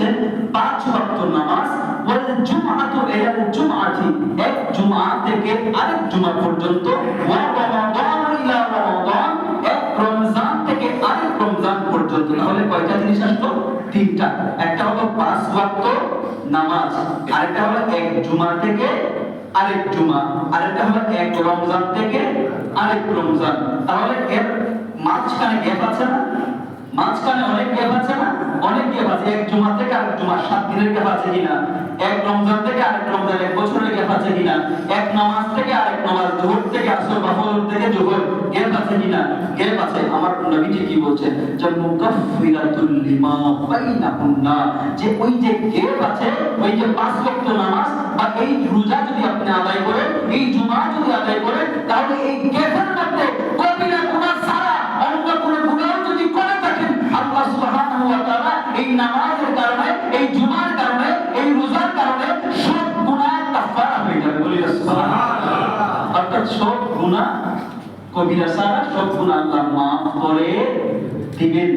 হচ্ছে 5 ওয়াক্ত নামাজ, ওয়াল জুমআতু ইলাল জুমআতি, এক জুমআ থেকে আরেক জুমা পর্যন্ত, ওয়া রমাদান ইলা রমাদান, এক রমজান থেকে আরেক রমজান পর্যন্ত। তাহলে কয়টা জিনিস আসলো? তিনটা। একটা হলো 5 ওয়াক্ত নামাজ, আরেকটা হলো এক জুমা থেকে আরেক জুমা, আরেকটা হলো এক রমজান থেকে আরেক রমজান। তাহলে এর মাঝখানে গ্যাপ আছে না? মাঝখানে অনেক গ্যাপ আছে না? অনেক গ্যাপ আছে। এক জুমা থেকে আরেক জুমা 7 দিনের গ্যাপ আছে কিনা? এক রমজান থেকে আরেক রমজান 1 বছরের গ্যাপ আছে কিনা? এক নামাজ থেকে আরেক নামাজ, যোহর থেকে আসর বা ফজর থেকে যোহর গ্যাপ আছে কিনা? গ্যাপ আছে। আমার নবীজি কি বলছেন? যে মুকাফফিরাতুল লিমা বাইনাহুন্না, যে ওই যে গ্যাপ আছে, ওই যে 5 ওয়াক্ত নামাজ বা এই রোজা যদি আপনি আদায় করেন, এই জুমা যদি আদায় করেন, তাহলে এই গ্যাপের মধ্যে কবিরা গুনাহ ছাড়া অন্য কোনো গুনাহ যদি করে থাকেন, আল্লাহ সুবহানাহু ওয়া তাআলা এই নামাজের কারণে, এই জুমার কারণে, এই রোজার কারণে সব গুনাহ কাফারা হয়ে যাবে। বলি সুবহানাল্লাহ। অর্থাৎ সব গুনাহ কবিরা ছাড়া সব গুনাহ আল্লাহ মাফ করে দিবেন।